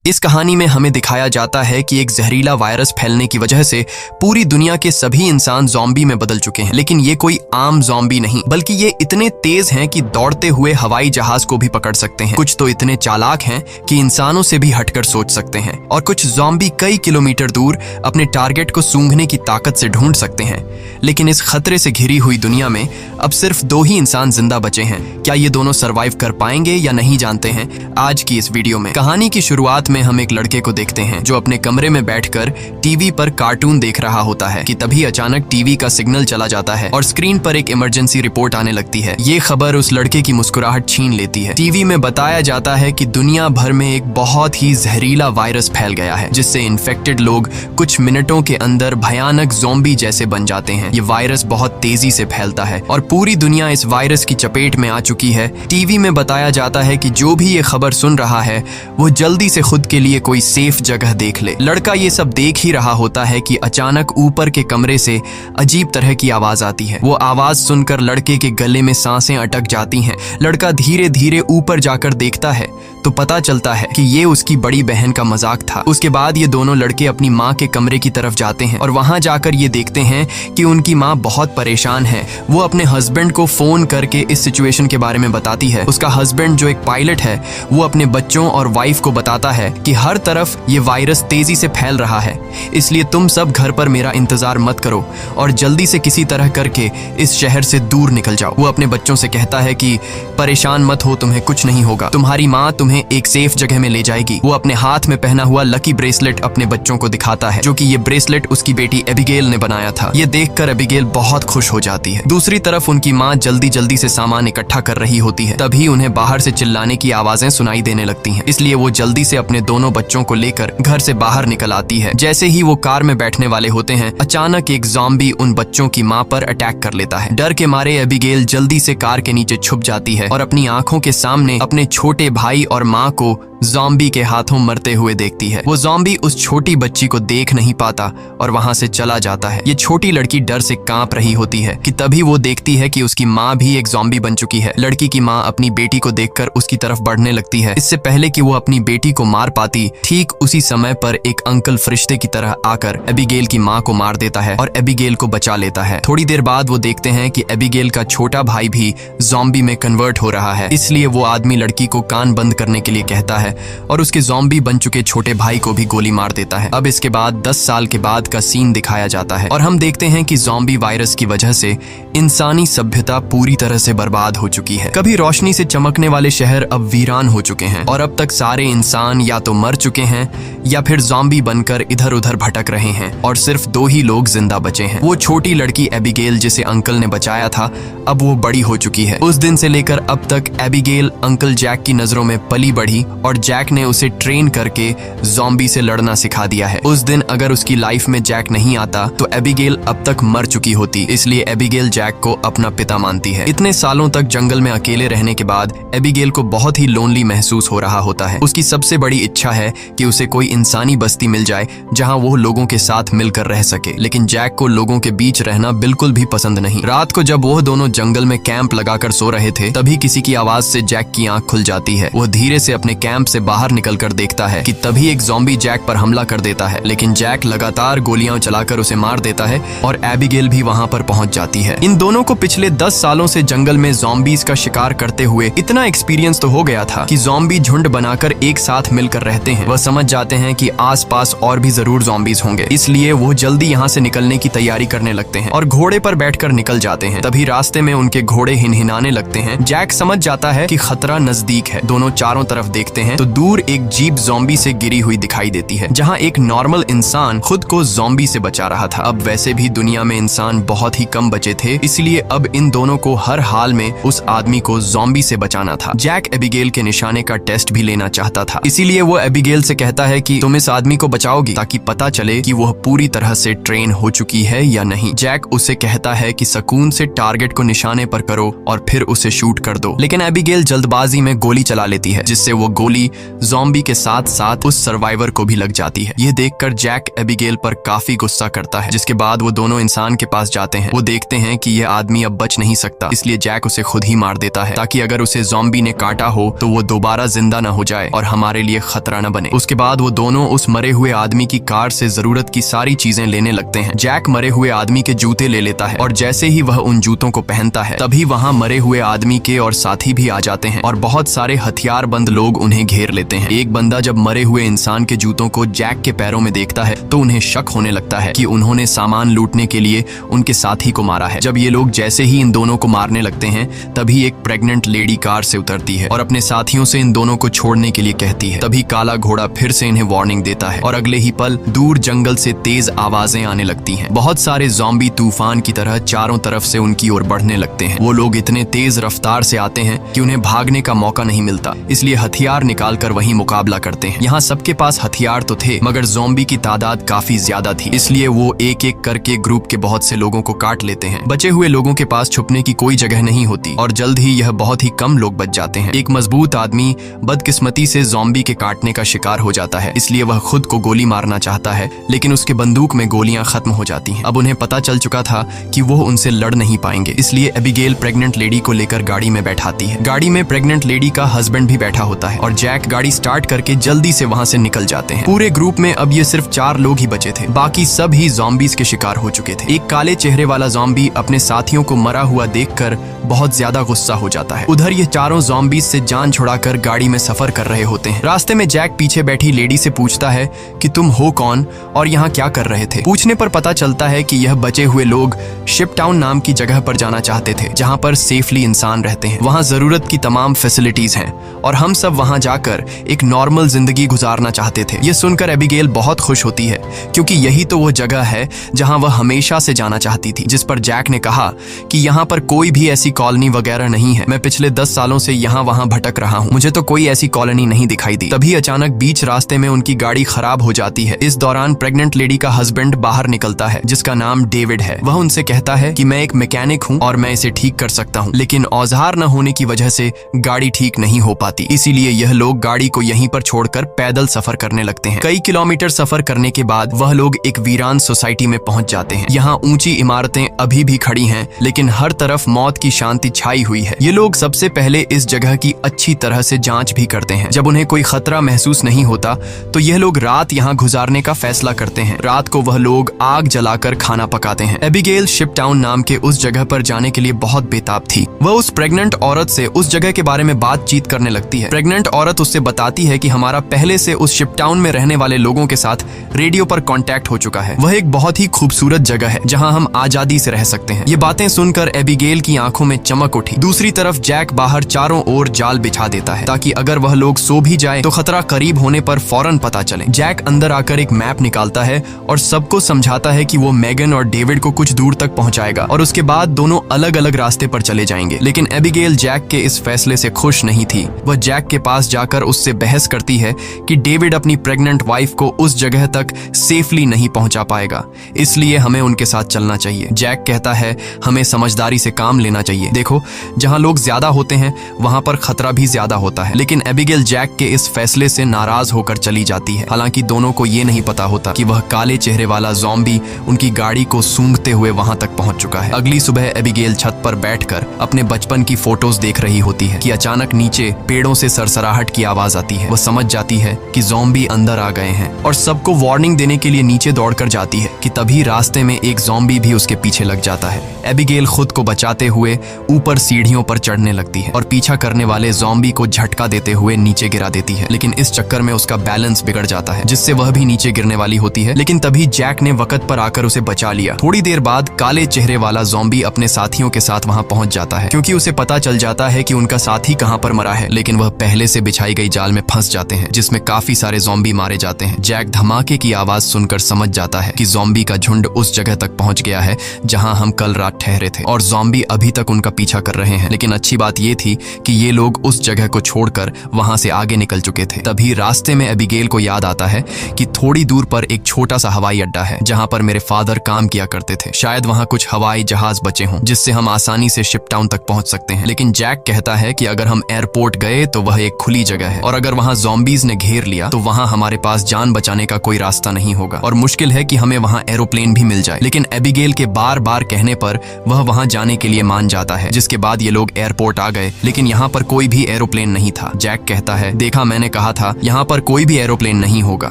इस कहानी में हमें दिखाया जाता है कि एक जहरीला वायरस फैलने की वजह से पूरी दुनिया के सभी इंसान ज़ॉम्बी में बदल चुके हैं। लेकिन ये कोई आम ज़ॉम्बी नहीं, बल्कि ये इतने तेज हैं कि दौड़ते हुए हवाई जहाज को भी पकड़ सकते हैं। कुछ तो इतने चालाक हैं कि इंसानों से भी हटकर सोच सकते हैं, और कुछ ज़ॉम्बी कई किलोमीटर दूर अपने टारगेट को सूंघने की ताकत से ढूंढ सकते हैं। लेकिन इस खतरे से घिरी हुई दुनिया में अब सिर्फ 2 ही इंसान जिंदा बचे हैं। क्या ये दोनों सरवाइव कर पाएंगे या नहीं, जानते हैं आज की इस वीडियो में। कहानी की शुरुआत में हम एक लड़के को देखते हैं जो अपने कमरे में बैठकर टीवी पर कार्टून देख रहा होता है कि तभी अचानक टीवी का सिग्नल चला जाता है और स्क्रीन पर एक इमरजेंसी रिपोर्ट आने लगती है। ये खबर उस लड़के की मुस्कुराहट छीन लेती है। टीवी में बताया जाता है कि दुनिया भर में एक बहुत ही जहरीला वायरस फैल गया है, जिससे इन्फेक्टेड लोग कुछ मिनटों के अंदर भयानक ज़ॉम्बी जैसे बन जाते हैं। ये वायरस बहुत तेजी से फैलता है और पूरी दुनिया इस वायरस की चपेट में आ चुकी है। टीवी में बताया जाता है कि जो भी ये खबर सुन रहा है वो जल्दी से खुद के लिए कोई सेफ जगह देख ले। लड़का ये सब देख ही रहा होता है कि अचानक ऊपर के कमरे से अजीब तरह की आवाज आती है। वो आवाज सुनकर लड़के के गले में सांसें अटक जाती हैं। लड़का धीरे धीरे ऊपर जाकर देखता है तो पता चलता है कि ये उसकी बड़ी बहन का मजाक था। उसके बाद ये दोनों लड़के अपनी माँ के कमरे की तरफ जाते हैं और वहां जाकर ये देखते हैं कि उनकी माँ बहुत परेशान है। वो अपने हस्बैंड को फोन करके इस सिचुएशन के बारे में बताती है। उसका हस्बैंड जो एक पायलट है वो अपने बच्चों और वाइफ को बताता है कि हर तरफ ये वायरस तेजी से फैल रहा है, इसलिए तुम सब घर पर मेरा इंतजार मत करो और जल्दी से किसी तरह करके इस शहर से दूर निकल जाओ। वो अपने बच्चों से कहता है कि परेशान मत हो, तुम्हें कुछ नहीं होगा, तुम्हारी माँ तुम्हें एक सेफ जगह में ले जाएगी। वो अपने हाथ में पहना हुआ लकी ब्रेसलेट अपने बच्चों को दिखाता है, जो कि ये ब्रेसलेट उसकी बेटी एबिगेल ने बनाया था। ये देखकर एबिगेल बहुत खुश हो जाती है। दूसरी तरफ उनकी माँ जल्दी जल्दी से सामान इकट्ठा कर रही होती है। तभी उन्हें बाहर से चिल्लाने की आवाजें सुनाई देने लगती हैं, इसलिए वो जल्दी से अपने दोनों बच्चों को लेकर घर से बाहर निकल आती है। जैसे ही वो कार में बैठने वाले होते हैं, अचानक एक ज़ॉम्बी उन बच्चों की माँ पर अटैक कर लेता है। डर के मारे एबिगेल जल्दी से कार के नीचे छुप जाती है और अपनी आंखों के सामने अपने छोटे भाई और माँ को ज़ॉम्बी के हाथों मरते हुए देखती है। वो ज़ॉम्बी उस छोटी बच्ची को देख नहीं पाता और वहां से चला जाता है। ये छोटी लड़की डर से कांप रही होती है कि तभी वो देखती है कि उसकी माँ भी एक ज़ॉम्बी बन चुकी है। लड़की की माँ अपनी बेटी को देखकर उसकी तरफ बढ़ने लगती है। इससे पहले कि वो अपनी बेटी को मार पाती, ठीक उसी समय पर एक अंकल फरिश्ते की तरह आकर एबिगेल की माँ को मार देता है और एबिगेल को बचा लेता है। थोड़ी देर बाद वो देखते हैं कि एबिगेल का छोटा भाई भी ज़ॉम्बी में कन्वर्ट हो रहा है, इसलिए वो आदमी लड़की को कान बंद करने के लिए कहता है और उसके ज़ॉम्बी बन चुके छोटे भाई को भी गोली मार देता है। अब इसके बाद 10 साल के बाद का सीन दिखाया जाता है और हम देखते हैं कि ज़ॉम्बी वायरस की वजह से इंसानी सभ्यता पूरी तरह से बर्बाद हो चुकी है। कभी रोशनी से चमकने वाले शहर अब वीरान हो चुके हैं और अब तक सारे इंसान या तो मर चुके हैं या फिर ज़ॉम्बी बनकर इधर उधर भटक रहे हैं और सिर्फ 2 ही लोग जिंदा बचे हैं। वो छोटी लड़की एबिगेल जिसे अंकल ने बचाया था, अब वो बड़ी हो चुकी है। उस दिन से लेकर अब तक एबिगेल अंकल जैक की नजरों में पली बढ़ी और जैक ने उसे ट्रेन करके ज़ॉम्बी से लड़ना सिखा दिया है। उस दिन अगर उसकी लाइफ में जैक नहीं आता तो एबिगेल अब तक मर चुकी होती, इसलिए एबिगेल जैक को अपना पिता मानती है। इतने सालों तक जंगल में अकेले रहने के बाद एबिगेल को बहुत ही लोनली महसूस हो रहा होता है। उसकी सबसे बड़ी इच्छा है कि उसे कोई इंसानी बस्ती मिल जाए जहां वो लोगों के साथ मिलकर रह सके, लेकिन जैक को लोगों के बीच रहना बिल्कुल भी पसंद नहीं। रात को जब वो दोनों जंगल में कैंप लगाकर सो रहे थे, तभी किसी की आवाज से जैक की आंख खुल जाती है। वो धीरे से अपने कैंप से बाहर निकलकर देखता है कि तभी एक ज़ॉम्बी जैक पर हमला कर देता है, लेकिन जैक लगातार गोलियां चलाकर उसे मार देता है और एबिगेल भी वहां पर पहुंच जाती है। इन दोनों को पिछले 10 सालों से जंगल में ज़ॉम्बीज का शिकार करते हुए इतना एक्सपीरियंस तो हो गया था कि ज़ॉम्बी झुंड बनाकर एक साथ मिलकर रहते हैं। वह समझ जाते हैं कि आसपास और भी जरूर ज़ॉम्बीज होंगे, इसलिए वो जल्दी यहाँ से निकलने की तैयारी करने लगते हैं और घोड़े पर बैठकर निकल जाते हैं। तभी रास्ते में उनके घोड़े हिनहिनाने लगते हैं। जैक समझ जाता है कि खतरा नजदीक है। दोनों चारों तरफ देखते हैं तो दूर एक जीप ज़ॉम्बी से गिरी हुई दिखाई देती है, जहां एक नॉर्मल इंसान खुद को ज़ॉम्बी से बचा रहा था। अब वैसे भी दुनिया में इंसान बहुत ही कम बचे थे, इसलिए अब इन दोनों को हर हाल में उस आदमी को ज़ॉम्बी से बचाना था। जैक एबिगेल के निशाने का टेस्ट भी लेना चाहता था, इसीलिए वो एबिगेल से कहता है कि तुम इस आदमी को बचाओगी ताकि पता चले कि वह पूरी तरह से ट्रेन हो चुकी है या नहीं। जैक उसे कहता है कि सुकून से टारगेट को निशाने पर करो और फिर उसे शूट कर दो, लेकिन एबिगेल जल्दबाजी में गोली चला लेती है, जिससे वो गोली गोली ज़ॉम्बी के साथ साथ उस सर्वाइवर को भी लग जाती है। यह देखकर जैक एबिगेल पर काफी गुस्सा करता है, जिसके बाद वो दोनों इंसान के पास जाते हैं। वो देखते हैं कि यह आदमी अब बच नहीं सकता, इसलिए जैक उसे खुद ही मार देता है ताकि अगर उसे ज़ॉम्बी ने काटा हो तो वो दोबारा जिंदा न हो जाए और हमारे लिए खतरा न बने। उसके बाद वो दोनों उस मरे हुए आदमी की कार से जरूरत की सारी चीजें लेने लगते हैं। जैक मरे हुए आदमी के जूते ले लेता है और जैसे ही वह उन जूतों को पहनता है तभी वहां मरे हुए आदमी के और साथी भी आ जाते हैं और बहुत सारे हथियारबंद लोग उन्हें घेर लेते हैं। एक बंदा जब मरे हुए इंसान के जूतों को जैक के पैरों में देखता है तो उन्हें शक होने लगता है कि उन्होंने सामान लूटने के लिए उनके साथी को मारा है। जब ये लोग जैसे ही इन दोनों को मारने लगते हैं तभी एक प्रेग्नेंट लेडी कार से उतरती है और अपने साथियों से इन दोनों को छोड़ने के लिए कहती है। तभी काला घोड़ा फिर से इन्हें वार्निंग देता है और अगले ही पल दूर जंगल से तेज आवाजें आने लगती हैं। बहुत सारे ज़ॉम्बी तूफान की तरह चारों तरफ से उनकी ओर बढ़ने लगते हैं। वो लोग इतने तेज रफ्तार से आते हैं कि उन्हें भागने का मौका नहीं मिलता, इसलिए हथियार निकालकर वहीं मुकाबला करते हैं। यहाँ सबके पास हथियार तो थे मगर ज़ॉम्बी की तादाद काफी ज्यादा थी, इसलिए वो एक एक करके ग्रुप के बहुत से लोगों को काट लेते हैं। बचे हुए लोगों के पास छुपने की कोई जगह नहीं होती और जल्द ही यह बहुत ही कम लोग बच जाते हैं। एक मजबूत आदमी बदकिस्मती से ज़ॉम्बी के काटने का शिकार हो जाता है, इसलिए वह खुद को गोली मारना चाहता है लेकिन उसके बंदूक में गोलियां खत्म हो जाती हैं। अब उन्हें पता चल चुका था कि वो उनसे लड़ नहीं पाएंगे, इसलिए एबिगेल प्रेग्नेंट लेडी को लेकर गाड़ी में बैठाती है। गाड़ी में प्रेग्नेंट लेडी का हस्बैंड भी बैठा होता है और जैक गाड़ी स्टार्ट करके जल्दी से वहां से निकल जाते हैं। पूरे ग्रुप में अब ये सिर्फ 4 लोग ही बचे थे, बाकी सब ही ज़ॉम्बीज के शिकार हो चुके थे। एक काले चेहरे वाला ज़ॉम्बी अपने साथियों को मरा हुआ देखकर बहुत ज्यादा गुस्सा हो जाता है। उधर ये चारों ज़ॉम्बीज से जान छुड़ाकर गाड़ी में सफर कर रहे होते हैं। रास्ते में जैक पीछे बैठी लेडी से पूछता है कि तुम हो कौन और यहाँ क्या कर रहे थे। पूछने पर पता चलता है कि यह बचे हुए लोग शिप टाउन नाम की जगह पर जाना चाहते थे जहाँ पर सेफली इंसान रहते हैं। वहाँ जरूरत की तमाम फैसिलिटीज हैं और हम सब वहाँ जाकर एक नॉर्मल जिंदगी गुजारना चाहते थे। ये सुनकर एबिगेल बहुत खुश होती है क्योंकि यही तो वो जगह है जहाँ वह हमेशा से जाना चाहती थी। जिस पर जैक ने कहा कि यहाँ पर कोई भी ऐसी कॉलोनी वगैरह नहीं है, मैं पिछले 10 सालों से यहाँ वहाँ भटक रहा हूँ, मुझे तो कोई ऐसी कॉलोनी नहीं दिखाई दी। तभी अचानक बीच रास्ते में उनकी गाड़ी खराब हो जाती है। इस दौरान प्रेग्नेंट लेडी का हस्बैंड बाहर निकलता है जिसका नाम डेविड है। वह उनसे कहता है कि मैं एक मैकेनिक हूँ और मैं इसे ठीक कर सकता हूँ, लेकिन औजार न होने की वजह से गाड़ी ठीक नहीं हो पाती, इसीलिए यह लोग गाड़ी को यहीं पर छोड़कर पैदल सफर करने लगते हैं। कई किलोमीटर सफर करने के बाद वह लोग एक वीरान सोसाइटी में पहुंच जाते हैं। यहाँ ऊंची इमारतें अभी भी खड़ी हैं लेकिन हर तरफ मौत की शांति छाई हुई है। ये लोग सबसे पहले इस जगह की अच्छी तरह से जांच भी करते हैं। जब उन्हें कोई खतरा महसूस नहीं होता तो यह लोग रात यहाँ गुजारने का फैसला करते हैं। रात को वह लोग आग जलाकर खाना पकाते हैं। एबिगेल शिप टाउन नाम के उस जगह पर जाने के लिए बहुत बेताब थी। वह उस प्रेग्नेंट औरत से उस जगह के बारे में बातचीत करने लगती है। प्रेग्नेंट औरत उससे बताती है कि हमारा पहले से उस शिप टाउन में रहने वाले लोगों के साथ रेडियो पर कांटेक्ट हो चुका है। वह एक बहुत ही खूबसूरत जगह है जहां हम आजादी से रह सकते हैं। ये बातें सुनकर एबिगेल की आंखों में चमक उठी। दूसरी तरफ जैक बाहर चारों ओर जाल बिछा देता है ताकि अगर वह लोग सो भी जाए तो खतरा करीब होने पर फौरन पता चले। जैक अंदर आकर एक मैप निकालता है और सबको समझाता है कि वो मेगन और डेविड को कुछ दूर तक पहुंचाएगा और उसके बाद दोनों अलग अलग रास्ते पर चले जाएंगे। लेकिन एबिगेल जैक के इस फैसले से खुश नहीं थी। वह जैक के पास जाकर उससे बहस करती है कि डेविड अपनी प्रेग्नेंट वाइफ को उस जगह तक सेफली नहीं पहुंचा पाएगा, इसलिए हमें उनके साथ चलना चाहिए। जैक कहता है हमें समझदारी से काम लेना चाहिए। देखो, जहां लोग ज्यादा होते हैं वहां पर खतरा भी ज्यादा होता है। लेकिन एबिगेल जैक के इस फैसले से नाराज होकर चली जाती है। हालांकि दोनों को ये नहीं पता होता कि वह काले चेहरे वाला ज़ॉम्बी उनकी गाड़ी को सूंघते हुए वहां तक पहुंच चुका है। अगली सुबह एबिगेल छत पर बैठकर अपने बचपन की फोटोज देख रही होती है कि अचानक नीचे पेड़ों से सरसराहट की आवाज आती है। वह समझ जाती है कि ज़ॉम्बी अंदर आ गए हैं और सबको वार्निंग देने के लिए नीचे दौड़कर जाती है कि तभी रास्ते में एक ज़ॉम्बी भी उसके पीछे लग जाता है। एबिगेल खुद को बचाते हुए ऊपर सीढ़ियों पर चढ़ने लगती है और पीछा करने वाले ज़ॉम्बी को झटका देते हुए नीचे गिरा देती है। लेकिन इस चक्कर में उसका बैलेंस बिगड़ जाता है जिससे वह भी नीचे गिरने वाली होती है। लेकिन तभी जैक ने वक्त पर आकर उसे बचा लिया। थोड़ी देर बाद काले चेहरे वाला ज़ॉम्बी अपने साथियों के साथ वहां पहुंच जाता है क्योंकि उसे पता चल जाता है कि उनका साथी कहां पर मरा है। लेकिन वह पहले से बिछाई गई जाल में फंस जाते हैं जिसमें काफी सारे ज़ॉम्बी मारे जाते हैं। जैक धमाके की आवाज सुनकर समझ जाता है कि ज़ॉम्बी का झुंड उस जगह तक पहुंच गया है जहां हम कल रात ठहरे थे और ज़ॉम्बी अभी तक उनका पीछा कर रहे हैं। लेकिन अच्छी बात यह थी कि ये लोग उस जगह को छोड़कर वहां से आगे निकल चुके थे। तभी रास्ते में एबिगेल को याद आता है कि थोड़ी दूर पर एक छोटा सा हवाई अड्डा है जहां पर मेरे फादर काम किया करते थे। शायद वहां कुछ हवाई जहाज बचे हों जिससे हम आसानी से शिप टाउन तक पहुंच सकते हैं। लेकिन जैक कहता है कि अगर हम एयरपोर्ट गए तो वह एक खुली जगह जगह है और अगर वहाँ ज़ॉम्बीज ने घेर लिया तो वहाँ हमारे पास जान बचाने का कोई रास्ता नहीं होगा और मुश्किल है कि हमें वहाँ एरोप्लेन भी मिल जाए। लेकिन एबिगेल के बार बार कहने पर वह वहाँ जाने के लिए मान जाता है, जिसके बाद ये लोग एयरपोर्ट आ गए, लेकिन यहाँ पर कोई भी एरोप्लेन नहीं था। जैक कहता है, देखा, मैंने कहा था यहाँ पर कोई भी एरोप्लेन नहीं होगा।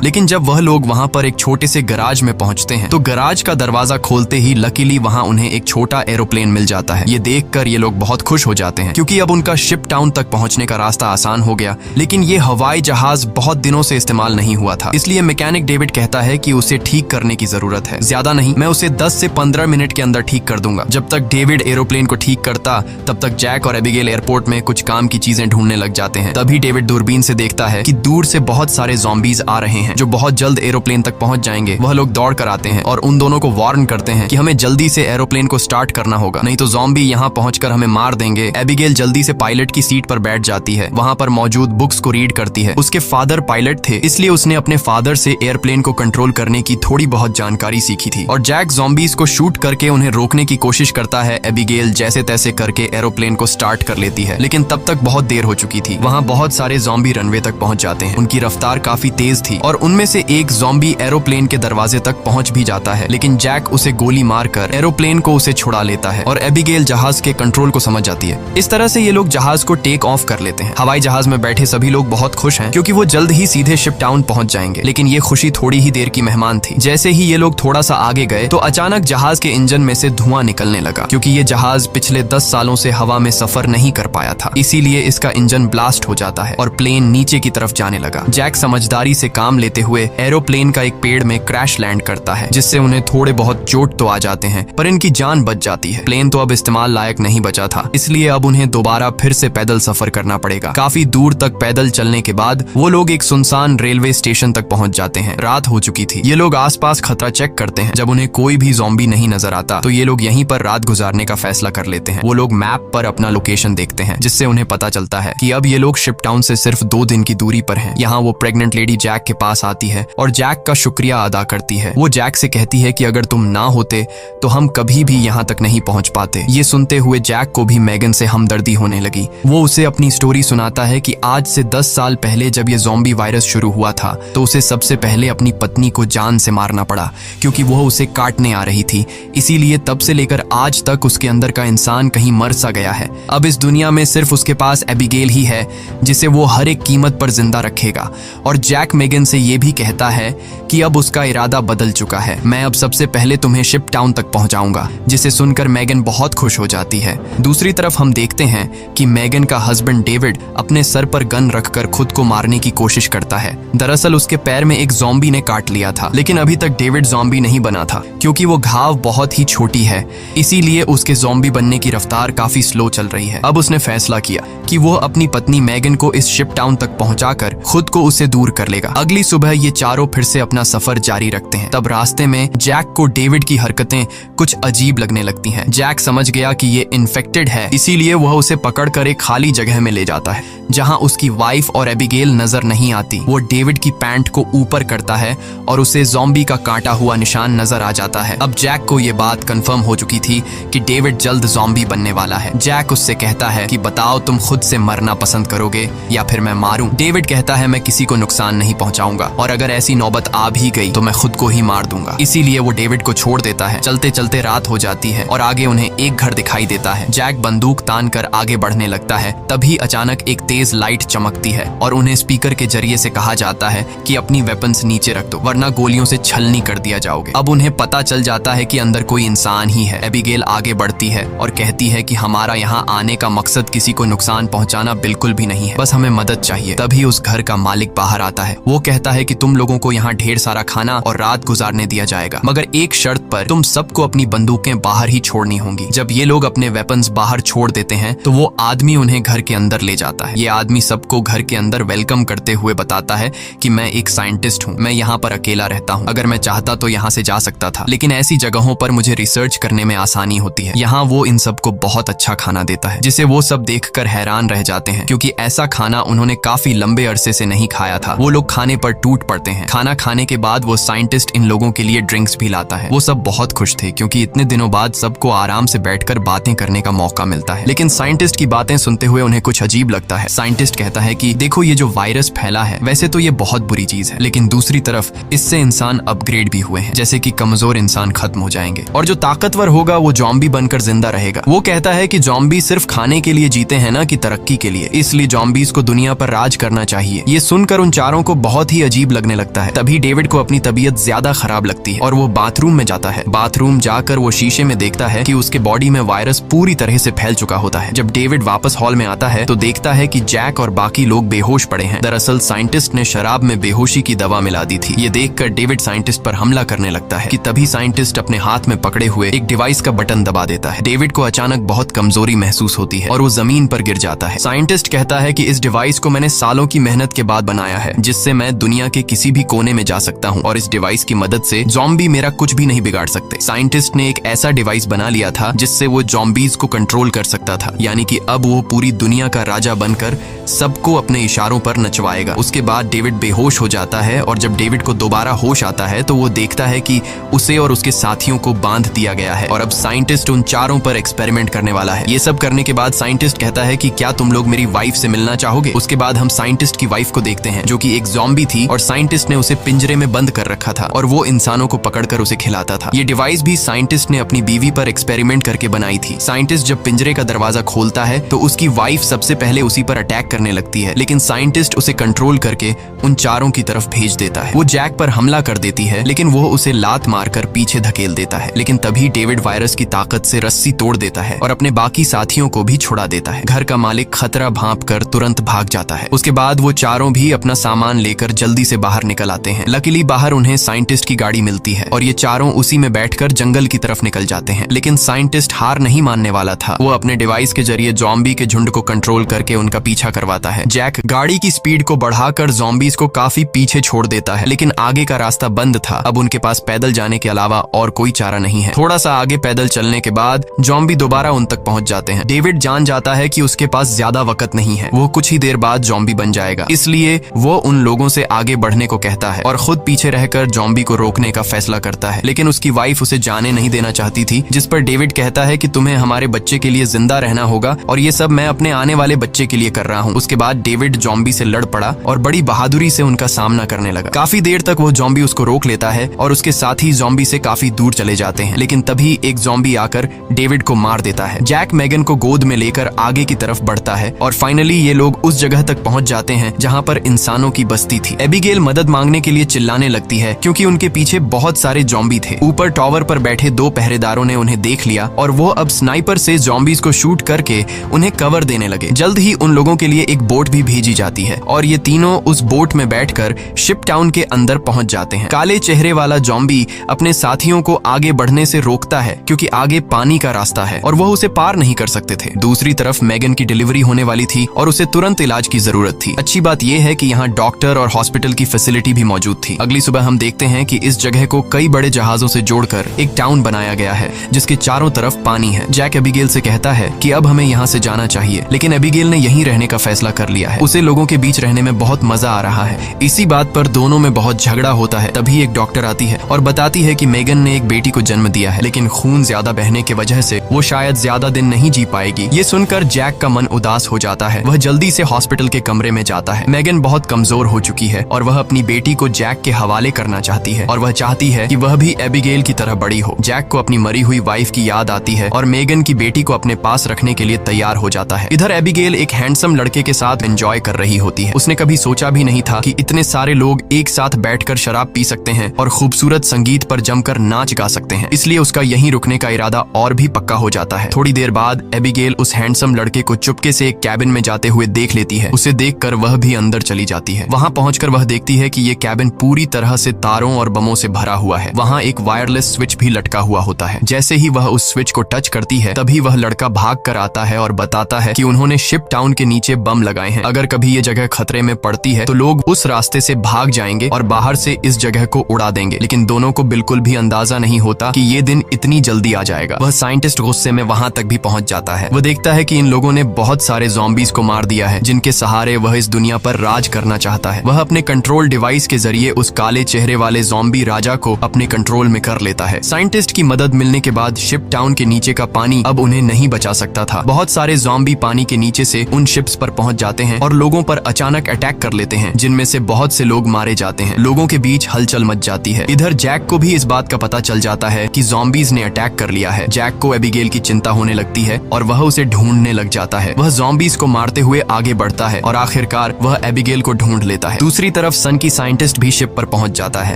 लेकिन जब वह लोग वहाँ पर एक छोटे से गराज में पहुंचते हैं तो गराज का दरवाजा खोलते ही लकीली वहाँ उन्हें एक छोटा एरोप्लेन मिल जाता है। ये देखकर ये लोग बहुत खुश हो जाते हैं क्योंकि अब उनका शिप टाउन तक पहुंचने का रास्ता आसान हो गया। लेकिन ये हवाई जहाज बहुत दिनों से इस्तेमाल नहीं हुआ था, इसलिए मैकेनिक डेविड कहता है कि उसे ठीक करने की जरूरत है। ज्यादा नहीं, मैं उसे 10 से 15 मिनट के अंदर ठीक कर दूंगा। जब तक डेविड एरोप्लेन को ठीक करता तब तक जैक और एबिगेल एयरपोर्ट में कुछ काम की चीजें ढूंढने लग जाते हैं। तभी डेविड दूरबीन से देखता है कि दूर से बहुत सारे ज़ॉम्बीज आ रहे हैं जो बहुत जल्द एरोप्लेन तक पहुंच जाएंगे। वह लोग दौड़ कर आते हैं और उन दोनों को वार्न करते हैं कि हमें जल्दी से एरोप्लेन को स्टार्ट करना होगा, नहीं तो ज़ॉम्बी यहाँ पहुंचकर हमें मार देंगे। एबिगेल जल्दी से पायलट की सीट पर बैठ जाती है, वहाँ पर मौजूद बुक्स को रीड करती है। उसके फादर पायलट थे, इसलिए उसने अपने फादर से एयरप्लेन को कंट्रोल करने की थोड़ी बहुत जानकारी सीखी थी। और जैक ज़ॉम्बीज को शूट करके उन्हें रोकने की कोशिश करता है। एबिगेल जैसे तैसे करके एरोप्लेन को स्टार्ट कर लेती है, लेकिन तब तक बहुत देर हो चुकी थी। वहाँ बहुत सारे ज़ॉम्बी रनवे तक पहुंच जाते हैं। उनकी रफ्तार काफी तेज थी और उनमें से एक ज़ॉम्बी एरोप्लेन के दरवाजे तक पहुंच भी जाता है, लेकिन जैक उसे गोली मारकर एरोप्लेन को उसे छुड़ा लेता है और एबिगेल जहाज के कंट्रोल को समझ जाती है। इस तरह से ये लोग जहाज को टेक ऑफ कर लेते हैं। हवाई जहाज में बैठे सभी लोग बहुत खुश हैं क्योंकि वो जल्द ही सीधे शिप टाउन पहुंच जाएंगे। लेकिन ये खुशी थोड़ी ही देर की मेहमान थी। जैसे ही ये लोग थोड़ा सा आगे गए तो अचानक जहाज के इंजन में से धुआं निकलने लगा क्योंकि ये जहाज पिछले 10 सालों से हवा में सफर नहीं कर पाया था, इसीलिए इसका इंजन ब्लास्ट हो जाता है और प्लेन नीचे की तरफ जाने लगा। जैक समझदारी से काम लेते हुए एरोप्लेन का एक पेड़ में क्रैश लैंड करता है, जिससे उन्हें थोड़े बहुत चोट तो आ जाते हैं पर इनकी जान बच जाती है। प्लेन तो अब इस्तेमाल लायक नहीं बचा था, इसलिए अब उन्हें दोबारा फिर से पैदल सफर करना पड़ेगा। काफी दूर तक पैदल चलने के बाद वो लोग एक सुनसान रेलवे स्टेशन तक पहुंच जाते हैं। रात हो चुकी थी। ये लोग आसपास खतरा चेक करते हैं। जब उन्हें कोई भी ज़ॉम्बी नहीं नजर आता तो ये लोग यहीं पर रात गुजारने का फैसला कर लेते हैं। वो लोग मैप पर अपना लोकेशन देखते हैं, जिससे उन्हें पता चलता है कि अब ये लोग शिप टाउन से सिर्फ 2 दिन की दूरी पर हैं। यहाँ वो प्रेग्नेंट लेडी जैक के पास आती है और जैक का शुक्रिया अदा करती है। वो जैक से कहती है कि अगर तुम ना होते तो हम कभी भी यहाँ तक नहीं पहुँच पाते। ये सुनते हुए जैक को भी मैगन से हमदर्दी होने लगी। वो उसे अपनी स्टोरी सुनाता है कि आज से 10 साल पहले जब ये ज़ॉम्बी वायरस शुरू हुआ था तो उसे सबसे पहले अपनी पत्नी को जान से मारना पड़ा क्योंकि वो उसे काटने आ रही थी। इसीलिए तब से लेकर आज तक उसके अंदर का इंसान कहीं मर सा गया है। अब इस दुनिया में सिर्फ उसके पास एबिगेल ही है जिसे वो हर एक कीमत पर जिंदा रखेगा। और जैक मैगन से ये भी कहता है कि अब उसका इरादा बदल चुका है। मैं अब सबसे पहले तुम्हें शिप टाउन तक पहुंचाऊंगा, जिसे सुनकर मैगन बहुत खुश हो जाती है। दूसरी तरफ हम देखते हैं कि मैगन का हस्बैंड डेविड अपने सर पर गन रखकर खुद को मारने की कोशिश करता है। दरअसल उसके पैर में एक ज़ॉम्बी ने काट लिया था, लेकिन अभी तक डेविड ज़ॉम्बी नहीं बना था क्योंकि वो घाव बहुत ही छोटी है, इसीलिए उसके ज़ॉम्बी बनने की रफ्तार काफी स्लो चल रही है। अब उसने फैसला किया कि वो अपनी पत्नी मैगन को इस शिप टाउन तक पहुंचाकर खुद को उससे दूर कर लेगा। अगली सुबह ये चारों फिर से अपना सफर जारी रखते हैं। तब रास्ते में जैक को डेविड की हरकतें कुछ अजीब लगने लगती हैं। जैक समझ गया कि ये इन्फेक्टेड है, इसीलिए वह उसे पकड़कर एक खाली जगह में ले जाता है जहां उसकी वाइफ और एबिगेल नजर नहीं आती। वो डेविड की पैंट को ऊपर करता है और उसे ज़ॉम्बी का काटा हुआ निशान नजर आ जाता है। अब जैक को ये बात कंफर्म हो चुकी थी कि डेविड जल्द ज़ॉम्बी बनने वाला है। जैक उससे कहता है कि बताओ तुम खुद से मरना पसंद करोगे या फिर मैं मारूं। डेविड कहता है मैं किसी को नुकसान नहीं पहुंचाऊंगा और अगर ऐसी नौबत आ भी गई तो मैं खुद को ही मार दूंगा। इसीलिए वो डेविड को छोड़ देता है। चलते चलते रात हो जाती है और आगे उन्हें एक घर दिखाई देता है। जैक बंदूक तान कर आगे बढ़ने लगता है। तभी अचानक एक तेज लाइट चमकती है और उन्हें स्पीकर के जरिए से कहा जाता है कि अपनी वेपन्स नीचे रख दो वरना गोलियों से छलनी कर दिया जाओगे। अब उन्हें पता चल जाता है कि अंदर कोई इंसान ही है। एबिगेल आगे बढ़ती है और कहती है कि हमारा यहाँ आने का मकसद किसी को नुकसान पहुँचाना बिल्कुल भी नहीं है, बस हमें मदद चाहिए। तभी उस घर का मालिक बाहर आता है। वो कहता है कि तुम लोगों को यहाँ ढेर सारा खाना और रात गुजारने दिया जाएगा, मगर एक शर्त पर, तुम सबको अपनी बंदूकें बाहर ही छोड़नी होंगी। जब ये लोग अपने वेपन्स बाहर छोड़ देते हैं तो वो आदमी उन्हें घर के अंदर ले जाता है। ये आदमी सबको घर के अंदर वेलकम करते हुए बताता है कि मैं एक साइंटिस्ट हूँ, मैं यहाँ पर अकेला रहता हूँ, अगर मैं चाहता तो यहाँ से जा सकता था, लेकिन ऐसी जगहों पर मुझे रिसर्च करने में आसानी होती है। यहाँ वो इन सबको बहुत अच्छा खाना देता है जिसे वो सब देखकर हैरान रह जाते हैं क्योंकि ऐसा खाना उन्होंने काफी लंबे अरसे से नहीं खाया था। वो लोग खाने पर टूट पड़ते हैं। खाना खाने के बाद वो साइंटिस्ट इन लोगों के लिए ड्रिंक्स भी लाता है। वो सब बहुत खुश थे क्योंकि इतने दिनों बाद सबको आराम से बैठकर बातें करने का मौका मिलता है। लेकिन साइंटिस्ट की बातें सुनते हुए उन्हें कुछ अजीब लगता है। साइंटिस्ट कहता है कि देखो ये जो वायरस फैला है वैसे तो ये बहुत बुरी चीज है, लेकिन दूसरी तरफ इससे इंसान अपग्रेड भी हुए हैं, जैसे कि कमजोर इंसान खत्म हो जाएंगे और जो ताकतवर होगा वो जॉम्बी बनकर जिंदा रहेगा। वो कहता है कि जॉम्बी सिर्फ खाने के लिए जीते हैं ना कि तरक्की के लिए, इसलिए जॉम्बीज को दुनिया पर राज करना चाहिए। ये सुनकर उन चारों को बहुत ही अजीब लगने लगता है। तभी डेविड को अपनी तबीयत ज्यादा खराब लगती है और वो बाथरूम में जाता है। बाथरूम जाकर वो शीशे में देखता है कि उसके बॉडी में वायरस पूरी तरह से फैल चुका होता है। जब डेविड वापस हॉल में आता है तो देखता है कि जैक और बाकी लोग बेहोश पड़े हैं। दरअसल साइंटिस्ट ने शराब में बेहोशी की दवा मिला दी थी। ये देखकर डेविड साइंटिस्ट पर हमला करने लगता है कि तभी साइंटिस्ट अपने हाथ में पकड़े हुए एक डिवाइस का बटन दबा देता है। डेविड को अचानक बहुत कमजोरी महसूस होती है और वो जमीन पर गिर जाता है। साइंटिस्ट कहता है कि इस डिवाइस को मैंने सालों की मेहनत के बाद बनाया है, जिससे मैं दुनिया के किसी भी कोने में जा सकता हूँ और इस डिवाइस की मदद से ज़ॉम्बी मेरा कुछ भी नहीं बिगाड़ सकते। साइंटिस्ट ने एक ऐसा डिवाइस बना लिया था जिससे वो ज़ॉम्बीज को कंट्रोल कर सकता था, यानी कि अब वो पूरी दुनिया का राजा बनकर सबको अपने इशारों पर नचवाएगा। उसके बाद डेविड बेहोश हो जाता है और जब डेविड को दोबारा होश आता है तो वो देखता है कि उसे और उसके साथियों को बांध दिया गया है और अब साइंटिस्ट उन चारों पर एक्सपेरिमेंट करने वाला है। ये सब करने के बाद साइंटिस्ट कहता है कि क्या तुम लोग मेरी वाइफ से मिलना चाहोगे। उसके बाद हम साइंटिस्ट की वाइफ को देखते हैं जो कि एक ज़ॉम्बी थी और साइंटिस्ट ने उसे पिंजरे में बंद कर रखा था और वो इंसानों को पकड़कर उसे खिलाता था। ये डिवाइस भी साइंटिस्ट ने अपनी बीवी पर एक्सपेरिमेंट करके बनाई थी। साइंटिस्ट जब पिंजरे का दरवाजा खोलता है तो उसकी वाइफ सबसे पहले उसी पर अटैक करने लगती है, लेकिन साइंटिस्ट उसे कंट्रोल करके उन चारों की तरफ भेज देता है। वो जैक पर हमला कर देती है, लेकिन वो उसे लात मारकर पीछे धकेल देता है। लेकिन तभी डेविड वायरस की ताकत से रस्सी तोड़ देता है और अपने बाकी साथियों को भी छुड़ा देता है। घर का मालिक खतरा भांपकर तुरंत भाग जाता है। उसके बाद वो चारों भी अपना सामान लेकर जल्दी से बाहर निकल आते हैं। लकीली बाहर उन्हें साइंटिस्ट की गाड़ी मिलती है और ये चारों उसी में बैठकर जंगल की तरफ निकल जाते हैं। लेकिन साइंटिस्ट हार नहीं मानने वाला था। वो अपने डिवाइस के जरिए ज़ॉम्बी के झुंड को कंट्रोल करके उनका पीछा करवाता है। जैक गाड़ी की स्पीड को बढ़ाकर ज़ॉम्बीज को काफी पीछे छोड़ देता है, लेकिन आगे का रास्ता बंद था। अब उनके पास पैदल जाने के अलावा और कोई चारा नहीं है। थोड़ा सा आगे पैदल चलने के बाद ज़ॉम्बी दोबारा उन तक पहुंच जाते हैं। डेविड जान जाता है कि उसके पास ज्यादा वक्त नहीं है, वो कुछ ही देर बाद ज़ॉम्बी बन जाएगा, इसलिए वो उन लोगों से आगे बढ़ने को कहता है और खुद पीछे रहकर ज़ॉम्बी को रोकने का फैसला करता है। लेकिन उसकी वाइफ उसे जाने नहीं देना चाहती थी, जिस पर डेविड कहता है कि तुम्हें हमारे बच्चे के लिए जिंदा रहना होगा और ये सब मैं अपने आने वाले बच्चे के लिए कर रहा हूँ। उसके बाद डेविड ज़ॉम्बी से लड़ पड़ा और बड़ी बहादुरी से उनका सामना करने लगा। काफी देर तक वो ज़ॉम्बी उसको रोक लेता है और उसके साथी ज़ॉम्बी से काफी दूर चले जाते हैं, लेकिन तभी एक ज़ॉम्बी आकर डेविड को मार देता है। जैक मेगन को गोद में लेकर आगे की तरफ बढ़ता है और फाइनली ये लोग उस जगह तक पहुंच जाते हैं जहां पर इंसानों की बस्ती थी। एबिगेल मदद मांगने के लिए चिल्लाने लगती है क्योंकि उनके पीछे बहुत सारे ज़ॉम्बी थे। ऊपर टावर पर बैठे 2 पहरेदारों ने उन्हें देख लिया और वो अब स्नाइपर से ज़ॉम्बीज को शूट करके उन्हें कवर देने लगे। जल्द ही उन लोगों के लिए एक बोट भी भेजी जाती है और ये तीनों उस बोट में बैठकर शिप टाउन के अंदर पहुंच जाते हैं। काले चेहरे वाला ज़ॉम्बी अपने साथियों को आगे बढ़ने से रोकता है क्योंकि आगे पानी का रास्ता है और वह उसे पार नहीं कर सकते थे। दूसरी तरफ मेगन की डिलीवरी होने वाली थी और उसे तुरंत इलाज की जरूरत थी। अच्छी बात यह है कि यहाँ डॉक्टर और हॉस्पिटल की फैसिलिटी भी मौजूद थी। अगली सुबह हम देखते हैं कि इस जगह को कई बड़े जहाजों से जोड़कर एक टाउन बनाया गया है जिसके चारों तरफ पानी है। जैक एबिगेल से कहता है कि अब हमें यहाँ से जाना चाहिए, लेकिन एबिगेल ने यहीं रहने का फैसला कर लिया है। उसे लोगों के बीच रहने में बहुत मजा आ रहा है। इसी बात पर दोनों में बहुत झगड़ा होता है। तभी एक डॉक्टर आती है और बताती है कि मेगन ने एक बेटी को जन्म दिया है, लेकिन खून ज्यादा बहने की वजह से वो शायद ज्यादा दिन नहीं जी पाएगी। ये सुनकर जैक का मन उदास हो जाता है। वह जल्दी से हॉस्पिटल के कमरे में जाता है। मेगन बहुत कमजोर हो चुकी है और वह अपनी बेटी को जैक के हवाले करना चाहती है और वह चाहती है कि वह भी एबिगेल की तरह बड़ी हो। जैक को अपनी मरी हुई वाइफ की याद आती है और मेगन की बेटी को अपने पास रखने के लिए तैयार हो जाता है। इधर एबिगेल एक हैंडसम लड़के के साथ एंजॉय कर रही होती है। उसने कभी सोचा भी नहीं था कि इतने सारे लोग एक साथ बैठकर शराब पी सकते हैं और खूबसूरत संगीत पर जमकर नाच गा सकते हैं, इसलिए उसका यहीं रुकने का इरादा और भी पक्का हो जाता है। थोड़ी देर बाद एबिगेल उस हैंडसम लड़के को चुपके से एक कैबिन में जाते हुए देख लेती है। उसे देखकर वह भी अंदर चली जाती है। वहां पहुंचकर वह देखती है कि ये कैबिन पूरी तरह से तारों और बमों से भरा हुआ है। वहां एक वायरलेस स्विच भी लटका हुआ होता है। जैसे ही वह उस स्विच को टच करती है तभी वह लड़का भाग कर आता है और बताता है कि उन्होंने शिप टाउन के नीचे बम लगाए हैं। अगर कभी ये जगह खतरे में पड़ती है तो लोग उस रास्ते से भाग जाएंगे और बाहर से इस जगह को उड़ा देंगे। लेकिन दोनों को बिल्कुल भी अंदाजा नहीं होता कि ये दिन इतनी जल्दी आ जाएगा। वह साइंटिस्ट गुस्से में वहां तक भी पहुंच जाता है। वह देखता है कि इन लोगों ने बहुत सारे ज़ॉम्बीज को मार दिया है जिनके सहारे वह इस दुनिया पर राज करना चाहता है। वह अपने कंट्रोल डिवाइस के जरिए उस काले चेहरे वाले ज़ॉम्बी राजा को अपने कंट्रोल में कर लेता है। साइंटिस्ट की मदद मिलने के बाद शिप टाउन के नीचे का पानी अब उन्हें नहीं बचा सकता था। बहुत सारे ज़ॉम्बी पानी के नीचे से उन शिप्स पर पहुंच जाते हैं और लोगों पर अचानक अटैक कर लेते हैं, जिनमें से बहुत से लोग मारे जाते हैं। लोगों के बीच हलचल मच जाती है। इधर जैक को भी इस बात का पता चल जाता है कि ज़ॉम्बीज़ ने अटैक कर लिया है। जैक को एबिगेल की चिंता होने लगती है और वह उसे ढूंढने लग जाता है। वह ज़ॉम्बीज़ को मारते हुए आगे बढ़ता है और आखिरकार वह एबिगेल को ढूंढ लेता है। दूसरी तरफ सन की साइंटिस्ट भी शिप पर पहुंच जाता है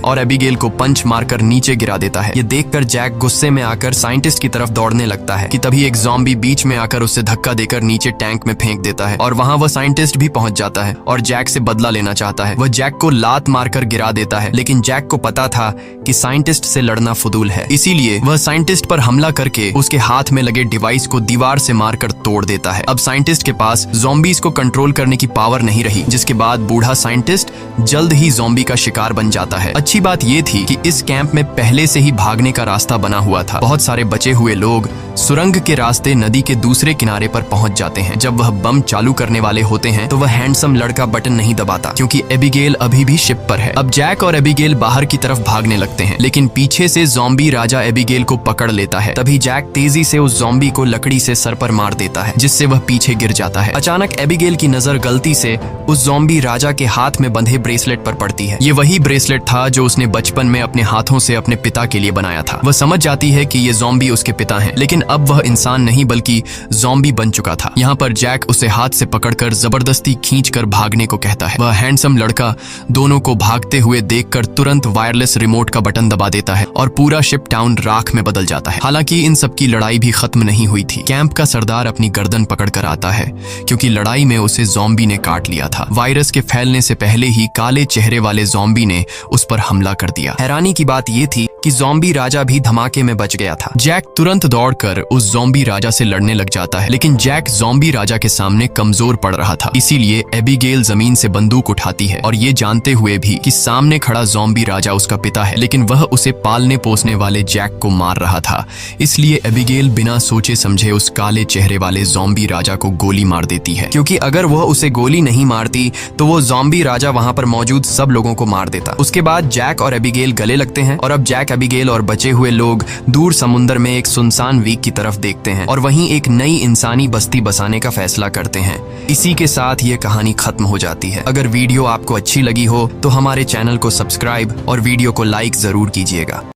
और एबिगेल को पंच मारकर नीचे गिरा देता है। ये देखकर जैक गुस्से में आकर साइंटिस्ट की तरफ दौड़ने लगता है कि तभी एक ज़ॉम्बी बीच में आकर उसे धक्का देकर नीचे टैंक में फेंक देता है और वहां वह साइंटिस्ट भी पहुंच जाता है और जैक से बदला लेना चाहता है। वह जैक को लात मारकर गिरा देता है, लेकिन जैक को पता था कि साइंटिस्ट से लड़ना फुदूल है, इसीलिए वह साइंटिस्ट पर हमला करके उसके हाथ में लगे डिवाइस को दीवार से मारकर तोड़ देता है। अब साइंटिस्ट के पास ज़ॉम्बीज़ को कंट्रोल करने की पावर नहीं रही, जिसके बाद बूढ़ा साइंटिस्ट जल्द ही ज़ॉम्बी का शिकार बन जाता है। अच्छी बात यह थी कि इस कैंप में पहले से ही भागने का रास्ता बना हुआ था। बहुत सारे बचे हुए लोग सुरंग के रास्ते नदी के दूसरे किनारे पर पहुंच जाते हैं। जब वह बम चालू करने वाले होते हैं तो वह हैंडसम लड़का बटन नहीं दबाता, क्योंकि एबिगेल अभी भी शिप पर है। अब जैक और एबिगेल बाहर की तरफ भागने लगते हैं, लेकिन पीछे से ज़ॉम्बी राजा एबिगेल को पकड़ लेता है। तभी जैक तेजी से उस ज़ॉम्बी को लकड़ी से सर पर मार देता है, जिससे वह पीछे गिर जाता है। अचानक एबिगेल की नजर गलती से उस ज़ॉम्बी राजा के हाथ में बंधे ब्रेसलेट पर पड़ती है। ये वही ब्रेसलेट था जो उसने बचपन में अपने हाथों से अपने पिता के लिए बनाया था। वह समझ जाती है कि ये ज़ॉम्बी उसके पिता हैं, लेकिन अब वह इंसान नहीं बल्कि ज़ॉम्बी बन चुका था। यहाँ पर जैक उसे हाथ से पकड़कर जबरदस्ती खींचकर भागने को कहता है। वह हैंडसम लड़का दोनों को भागते हुए देखकर तुरंत वायरलेस रिमोट का बटन दबा देता है और पूरा शिप टाउन राख में बदल जाता है। हालांकि इन सब की लड़ाई भी खत्म नहीं हुई थी। कैंप का सरदार अपनी गर्दन पकड़कर आता है, क्योंकि लड़ाई में उसे ज़ॉम्बी ने काट लिया था। वायरस के फैलने से पहले ही काले चेहरे वाले ज़ॉम्बी ने उस पर हमला कर दिया। हैरानी की बात यह थी कि ज़ॉम्बी राजा भी धमाके में बच गया था। जैक तुरंत दौड़कर उस ज़ॉम्बी राजा से लड़ने लग जाता है, लेकिन जैक ज़ॉम्बी राजा के सामने कमजोर पड़ रहा था। इसीलिए एबिगेल जमीन से बंदूक उठाती है और ये जानते हुए भी कि सामने खड़ा ज़ॉम्बी राजा उसका पिता है, लेकिन वह उसे पालने पोसने वाले जैक को मार रहा था। इसलिए एबिगेल बिना सोचे समझे उस काले चेहरे वाले ज़ॉम्बी राजा को गोली मार देती है, क्योंकि अगर वह उसे गोली नहीं मारती तो वो ज़ॉम्बी राजा वहां पर मौजूद सब लोगों को मार देता। उसके बाद जैक और एबिगेल गले लगते हैं और अब जैक, एबिगेल और बचे हुए लोग दूर समुद्र में एक सुनसान द्वीप की तरफ देखते हैं और वहीं एक नई इंसानी बस्ती बसाने का फैसला करते हैं। इसी के साथ ये कहानी खत्म हो जाती है। अगर वीडियो आपको अच्छी लगी हो तो हमारे चैनल को सब्सक्राइब और वीडियो को लाइक जरूर कीजिएगा।